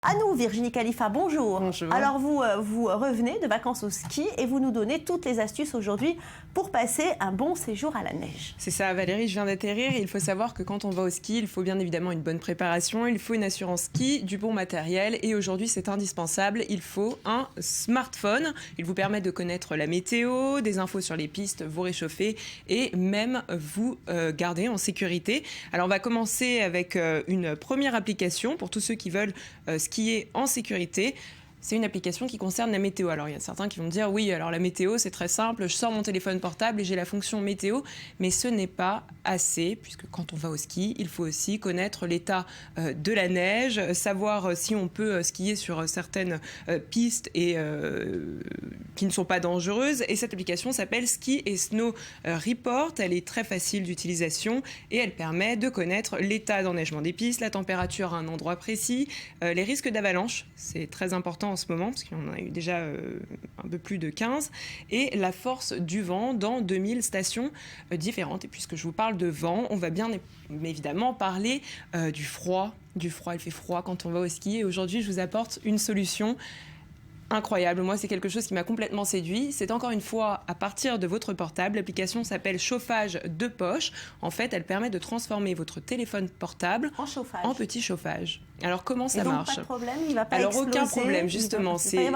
À nous, Virginie Khalifa, bonjour. Bonjour. Alors vous revenez de vacances au ski et vous nous donnez toutes les astuces aujourd'hui pour passer un bon séjour à la neige. C'est ça Valérie, je viens d'atterrir et il faut savoir que quand on va au ski, il faut bien évidemment une bonne préparation, il faut une assurance ski, du bon matériel et aujourd'hui c'est indispensable, il faut un smartphone. Il vous permet de connaître la météo, des infos sur les pistes, vous réchauffer et même vous garder en sécurité. Alors on va commencer avec une première application pour tous ceux qui veulent skier en sécurité. C'est une application qui concerne la météo. Alors, il y a certains qui vont me dire, oui, alors la météo, c'est très simple, je sors mon téléphone portable et j'ai la fonction météo, mais ce n'est pas assez, puisque quand on va au ski, il faut aussi connaître l'état de la neige, savoir si on peut skier sur certaines pistes et qui ne sont pas dangereuses. Et cette application s'appelle Ski & Snow Report. Elle est très facile d'utilisation et elle permet de connaître l'état d'enneigement des pistes, la température à un endroit précis, les risques d'avalanche, c'est très important en ce moment, parce qu'on en a eu déjà un peu plus de 15, et la force du vent dans 2000 stations différentes. Et puisque je vous parle de vent, on va bien évidemment parler du froid. Il fait froid quand on va au ski, et aujourd'hui, je vous apporte une solution incroyable. Moi, c'est quelque chose qui m'a complètement séduit. C'est encore une fois à partir de votre portable. L'application s'appelle Chauffage de poche. En fait, elle permet de transformer votre téléphone portable en petit chauffage. Alors, comment ça marche ? Pas de problème, il va pas Alors, exploser, aucun problème, justement. C'est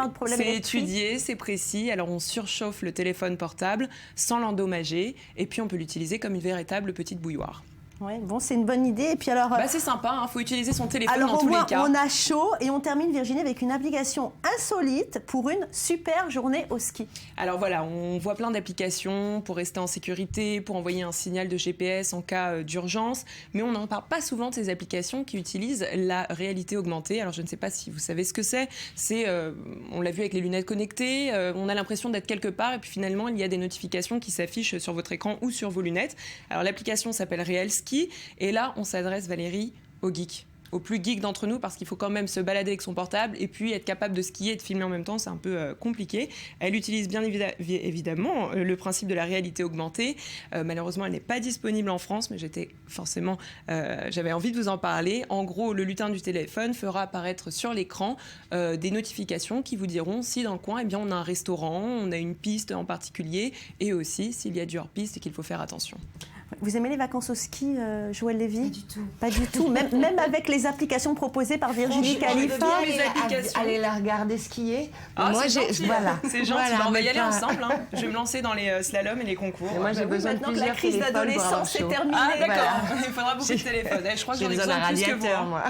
étudié, c'est précis. Alors, on surchauffe le téléphone portable sans l'endommager. Et puis, on peut l'utiliser comme une véritable petite bouilloire. Ouais, bon, c'est une bonne idée. Et puis alors, c'est sympa, faut utiliser son téléphone alors, dans tous les cas. On a chaud et on termine, Virginie, avec une application insolite pour une super journée au ski. Alors voilà, on voit plein d'applications pour rester en sécurité, pour envoyer un signal de GPS en cas d'urgence, mais on n'en parle pas souvent de ces applications qui utilisent la réalité augmentée. Alors je ne sais pas si vous savez ce que c'est. On l'a vu avec les lunettes connectées, on a l'impression d'être quelque part et puis finalement il y a des notifications qui s'affichent sur votre écran ou sur vos lunettes. Alors l'application s'appelle Real Ski. Et là, on s'adresse, Valérie, aux geeks, aux plus geeks d'entre nous, parce qu'il faut quand même se balader avec son portable et puis être capable de skier et de filmer en même temps, c'est un peu compliqué. Elle utilise bien évidemment le principe de la réalité augmentée. Malheureusement, elle n'est pas disponible en France, mais j'avais envie de vous en parler. En gros, le lutin du téléphone fera apparaître sur l'écran des notifications qui vous diront si dans le coin, on a un restaurant, on a une piste en particulier, et aussi s'il y a du hors-piste et qu'il faut faire attention. Vous aimez les vacances au ski, Joël Lévy ? Pas du tout. Pas du tout, même avec les applications proposées par Virginie Khalifa. Aller la regarder skier. Moi, c'est gentil. Voilà. C'est gentil. On va y aller ensemble. Hein. Je vais me lancer dans les slaloms et les concours. Et moi, j'ai besoin de plusieurs la crise d'adolescence est terminée. Ah, d'accord. Voilà. Il faudra beaucoup de téléphones. Je crois que j'en ai besoin plus que vous. Moi.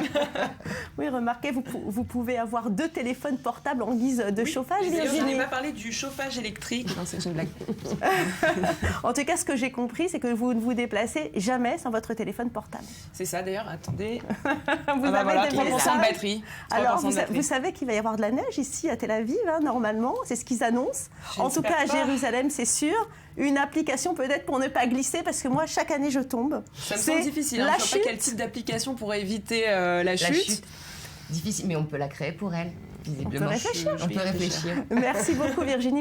Oui, remarquez, vous pouvez avoir 2 téléphones portables en guise de chauffage, Virginie. Je n'ai pas parlé du chauffage électrique. Non, c'est une blague. En tout cas, ce que j'ai compris, c'est que vous ne vous déplacez jamais sans votre téléphone portable. C'est ça, d'ailleurs. Attendez. Vous avez des 3% de batterie. Alors, vous savez qu'il va y avoir de la neige ici à Tel Aviv, hein, normalement. C'est ce qu'ils annoncent. En tout cas, à Jérusalem, c'est sûr. Une application peut-être pour ne pas glisser, parce que moi, chaque année, je tombe. Ça me semble difficile. Je ne sais pas quel type d'application pour éviter la chute. Difficile, mais on peut la créer pour elle, visiblement. On peut réfléchir. On peut réfléchir. Merci beaucoup, Virginie.